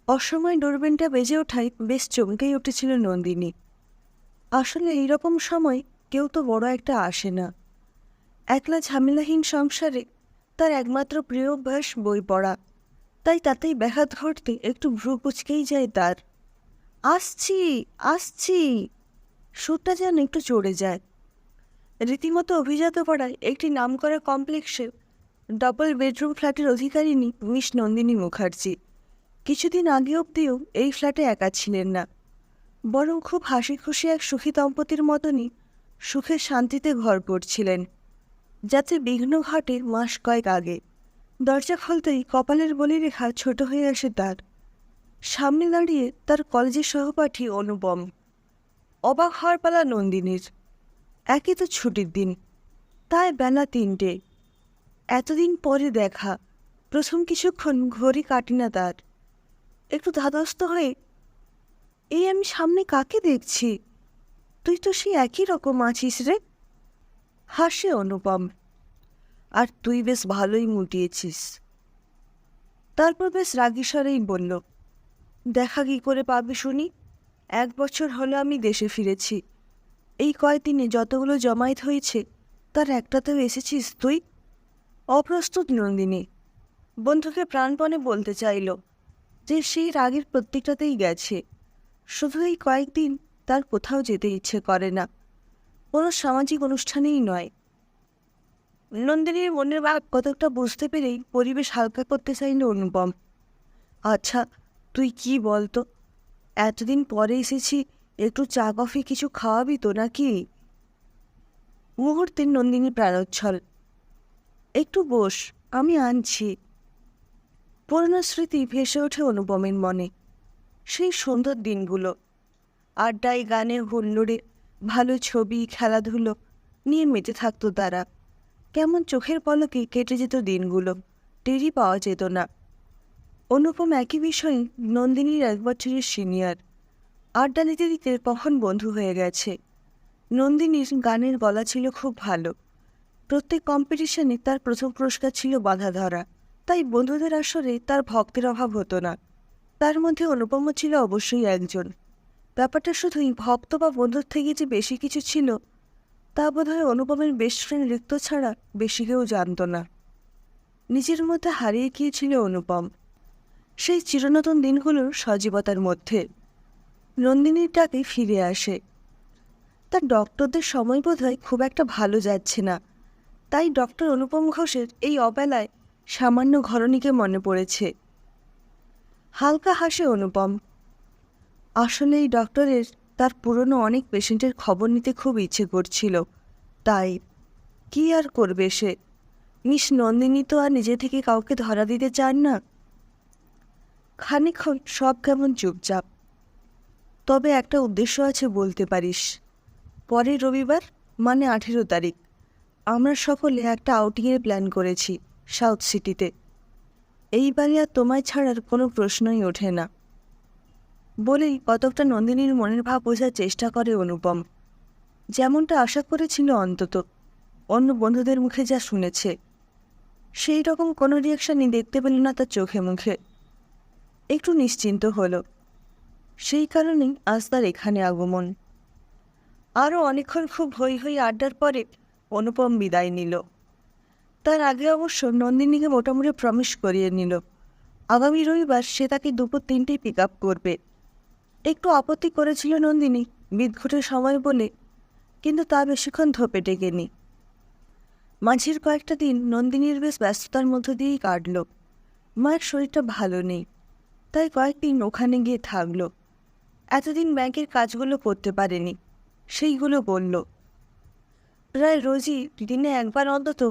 অসময়ে ডোরবেলটা বেজে ওঠায় বেশ চমকেই উঠেছিল নন্দিনী। আসলে এইরকম সময় কেউ তো বড় একটা আসে না। একলা ঝামেলাহীন সংসারে তার একমাত্র প্রিয় অভ্যাস বই পড়া, তাই তাতেই ব্যাঘাত ঘটতে একটু ভ্রু কুঁচকেই যায় তার। আসছি, আসছি, সুরটা যেন একটু চড়ে যায়। রীতিমতো অভিজাত পাড়ায় একটি নামকরা কমপ্লেক্সে ডবল বেডরুম ফ্ল্যাটের অধিকারিণী মিস নন্দিনী মুখার্জি কিছুদিন আগে অবধিও এই ফ্ল্যাটে একা ছিলেন না, বরং খুব হাসি খুশি এক সুখী দম্পতির মতনই সুখের শান্তিতে ঘর করছিলেন। যাতে বিঘ্ন ঘটে মাস কয়েক আগে। দরজা খুলতেই কপালের বলিরেখা ছোট হয়ে আসে তার। সামনে দাঁড়িয়ে তার কলেজের সহপাঠী অনুপম। অবাক হওয়ার পালা নন্দিনীর। একই তো ছুটির দিন, তাই বেলা ৩টে। এতদিন পরে দেখা, প্রথম কিছুক্ষণ ঘড়ি কাটি না তার। একটু ধাতস্থ হয়ে, এই আমি সামনে কাকে দেখছি? তুই তো সেই একই রকম আছিস রে। হাসে অনুপম। আর তুই বেশ ভালোই মুটিয়েছিস। তারপর বেশ রাগী স্বরেই বলল, দেখা কি করে পাবি শুনি? ১ বছর হলো আমি দেশে ফিরেছি। এই কয়দিনে যতগুলো জমায়েত হয়েছে তার একটাতেও এসেছিস তুই? অপ্রস্তুত নন্দিনী বন্ধুকে প্রাণপণে বলতে চাইল যে সেই রাগের প্রত্যেকটাতেই গেছে, শুধু এই কয়েকদিন তার কোথাও যেতে ইচ্ছে করে না, কোনো সামাজিক অনুষ্ঠানেই নয়। নন্দিনীর মনের ভাব কতকটা বুঝতে পেরেই পরিবেশ হালকা করতে চাইল অনুপম। আচ্ছা, তুই কি বলতো, এতদিন পরে এসেছি, একটু চা কফি কিছু খাওয়াবি তো নাকি? মুহূর্তে নন্দিনী প্রাণোচ্ছল। একটু বস, আমি আনছি। পুরনো স্মৃতি ভেসে ওঠে অনুপমের মনে। সেই সুন্দর দিনগুলো, আড্ডায়, গানে, হুল্লোড়ে, ভালো ছবি, খেলাধুলো নিয়ে মেতে থাকতো তারা। কেমন চোখের পলকে কেটে যেত দিনগুলো, টেরই পাওয়া যেত না। অনুপম একই বিষয়ে নন্দিনীর ১ বছরের সিনিয়র। আড্ডা দিতে দিতে কখন বন্ধু হয়ে গেছে। নন্দিনীর গানের গলা ছিল খুব ভালো। প্রত্যেক কম্পিটিশনে তার প্রথম পুরস্কার ছিল বাঁধা ধরা, তাই বন্ধুদের আসরে তার ভক্তের অভাব হতো না। তার মধ্যে অনুপমও ছিল অবশ্যই একজন। ব্যাপারটা শুধুই ভক্ত বা বন্ধুর থেকে যে বেশি কিছু ছিল, তা বোধহয় অনুপমের বেস্ট ফ্রেন্ড রিক্ত ছাড়া বেশি কেউ জানত না। নিজের মধ্যে হারিয়ে গিয়েছিল অনুপম সেই চিরনতুন দিনগুলোর সজীবতার মধ্যে। নন্দিনীর ডাকে ফিরে আসে। তার ডক্টরদের সময় বোধহয় খুব একটা ভালো যাচ্ছে না, তাই ডক্টর অনুপম ঘোষের এই অবেলায় সামান্য ঘরণীকে মনে পড়েছে। হালকা হাসে অনুপম। আসলে এই ডক্টরের তার পুরনো অনেক পেশেন্টের খবর নিতে খুব ইচ্ছে করছিল, তাই। কি আর করবে সে? মিস নন্দিনী তো আর নিজে থেকে কাউকে ধরা দিতে চান না। খানিকক্ষণ সব কেমন চুপচাপ। তবে একটা উদ্দেশ্য আছে বলতে পারিস। পরের রবিবার, মানে ১৮ তারিখ, আমরা সকলে একটা আউটিংয়ের প্ল্যান করেছি সাউথ সিটিতে। এইবারে আর তোমায় ছাড়ার কোনো প্রশ্নই ওঠে না। বলেই কতকটা নন্দিনীর মনের ভাব বোঝার চেষ্টা করে অনুপম। যেমনটা আশা করেছিল অন্তত, অন্য বন্ধুদের মুখে যা শুনেছে, সেই রকম কোনো রিয়াকশনই দেখতে পেল না তার চোখে মুখে। একটু নিশ্চিন্ত হলো। সেই কারণেই আজ তার এখানে আগমন। আরও অনেকক্ষণ খুব হই হই আড্ডার পরে অনুপম বিদায় নিল। তার আগে অবশ্য নন্দিনীকে মোটামুটি প্রমিস করিয়ে নিল আগামী রবিবার সে তাকে দুপুর ৩টেয় পিক আপ করবে। একটু আপত্তি করেছিল নন্দিনী বিদঘুটের সময় বলে, কিন্তু তা বেশিক্ষণ ধোপে টেকেনি। মাঝের কয়েকটা দিন নন্দিনীর বেশ ব্যস্ততার মধ্য দিয়েই কাটল। মায়ের শরীরটা ভালো নেই, তাই কয়েকদিন ওখানে গিয়ে থাকলো। এতদিন ব্যাংকের কাজগুলো করতে পারেনি, সেইগুলো বলল। প্রায় রোজই দিনে একবার অন্তত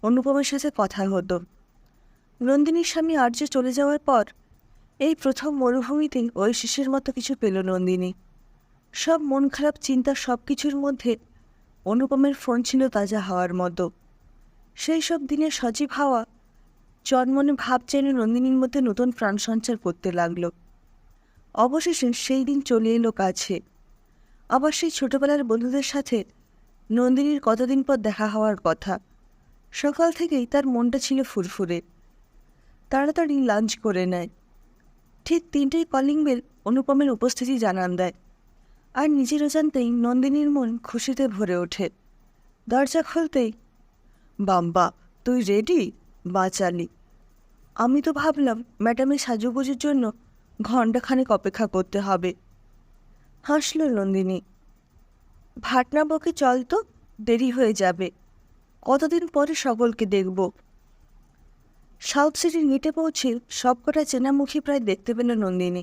অনুপমের সাথে কথা হতো। নন্দিনীর স্বামী আর্য চলে যাওয়ার পর এই প্রথম মরুভূমিতে ওই শিশের মতো কিছু পেল নন্দিনী। সব মন খারাপ চিন্তা সব কিছুর মধ্যে অনুপমের ফোন ছিল তাজা হাওয়ার মতো। সেই সব দিনের সজীব হাওয়া চনমনে ভাব যেন নন্দিনীর মধ্যে নতুন প্রাণ সঞ্চার করতে লাগলো। অবশেষে সেই দিন চলে এলো কাছে। আবার সেই ছোটবেলার বন্ধুদের সাথে নন্দিনীর কতদিন পর দেখা হওয়ার কথা। সকাল থেকেই তার মনটা ছিল ফুরফুরে। তাড়াতাড়ি লাঞ্চ করে নেয়। ঠিক 3টেই কলিং বেল অনুপমের উপস্থিতি জানান দেয়। আর নিজের অজান্তেই নন্দিনীর মন খুশিতে ভরে ওঠে। দরজা খুলতেই, বাম্বা, তুই রেডি? বাঁচালি। আমি তো ভাবলাম ম্যাডামের সাজুগুজুর জন্য ঘণ্টাখানেক অপেক্ষা করতে হবে। হাসল নন্দিনী। ভাটনা বকে চল তো, দেরি হয়ে যাবে। কতদিন পরে সকলকে দেখব। সাউথ সিটির গেটে পৌঁছে সবকটা চেনামুখী প্রায় দেখতে পেল নন্দিনী।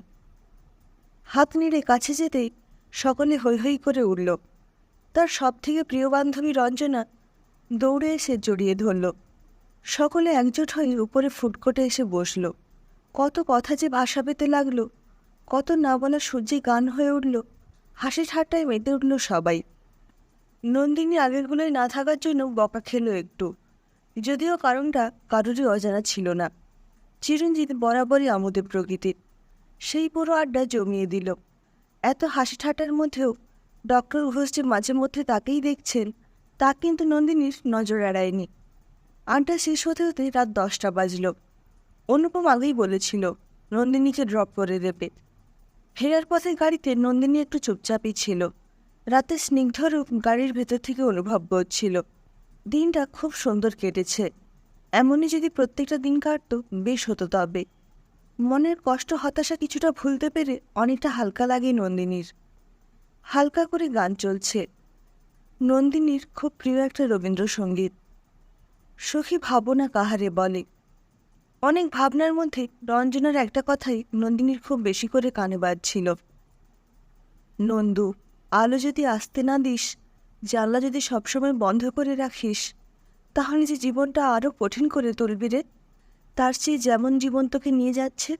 হাত নেড়ে কাছে যেতেই সকলে হৈ হৈ করে উঠল। তার সবথেকে প্রিয় বান্ধবী রঞ্জনা দৌড়ে এসে জড়িয়ে ধরল। সকলে একজোট হয়ে উপরে ফুটকোটে এসে বসল। কত কথা যে ভাষা পেতে লাগলো, কত না বলা সূর্যে গান হয়ে উঠল। হাসি ঠাট্টায় মেতে উঠল সবাই। নন্দিনী আগেরগুলোয় না থাকার জন্য বকা খেলো একটু, যদিও কারণটা কারোরই অজানা ছিল না। চিরঞ্জিত বরাবরই আমোদে প্রকৃতির, সেই পুরো আড্ডা জমিয়ে দিল। এত হাসি ঠাট্টার মধ্যেও ডক্টর ঘোষ যে মাঝে মধ্যে তাকেই দেখছেন, তা কিন্তু নন্দিনীর নজর এড়ায়নি। আড্ডা শেষ হতে হতে রাত 10টা বাজল। অনুপম আগেই বলেছিল নন্দিনীকে ড্রপ করে দেবে। ফেরার পথে গাড়িতে নন্দিনী একটু চুপচাপই ছিল। রাতে স্নিগ্ধ রূপ গাড়ির ভেতর থেকে অনুভব করছিল। দিনটা খুব সুন্দর কেটেছে। এমনই যদি প্রত্যেকটা দিন কাটত বেশ হতো। তবে মনের কষ্ট হতাশা কিছুটা ভুলতে পেরে অনেকটা হালকা লাগে নন্দিনীর। হালকা করে গান চলছে। নন্দিনীর খুব প্রিয় একটা রবীন্দ্রসঙ্গীত, সখী ভাবনা কাহারে বলে। অনেক ভাবনার মধ্যে রঞ্জনার একটা কথাই নন্দিনীর খুব বেশি করে কানে বাজছিল। নন্দু, আলো যদি আসতে না দিস, জানলা যদি সবসময় বন্ধ করে রাখিস, তাহলে যে জীবনটা আরও কঠিন করে তুলবি রে। তার চেয়ে যেমন জীবন তোকে নিয়ে যাচ্ছে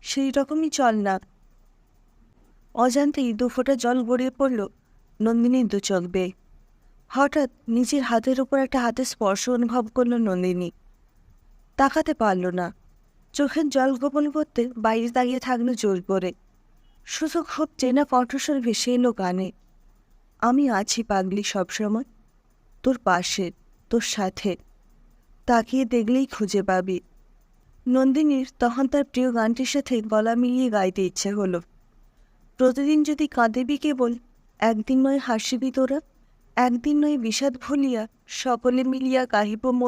সেই রকমই চল না। অজান্তেই 2 ফোঁটা জল গড়িয়ে পড়ল নন্দিনীর 2 চোখ বেয়ে। হঠাৎ নিজের হাতের উপর একটা হাতের স্পর্শ অনুভব করল নন্দিনী। তাকাতে পারল না। চোখের জল গোপন করতে বাইরে দাঁড়িয়ে থাকলো জোর করে। শুধু খুব চেনা কণ্ঠস্বর ভেসে এলো কানে। আমি আছি পাগলি সবসময়, তোর পাশে, তোর সাথে। তাকিয়ে দেখলেই খুঁজে পাবি। নন্দিনীর তখন তার প্রিয় গানটির সাথে গলা মিলিয়ে গাইতে ইচ্ছে হলো। প্রতিদিন যদি কাঁদেবি কেবল, একদিন নয় হাসিবি তোরা, একদিন নয় বিষাদ ভুলিয়া, সকলে মিলিয়া গাহিব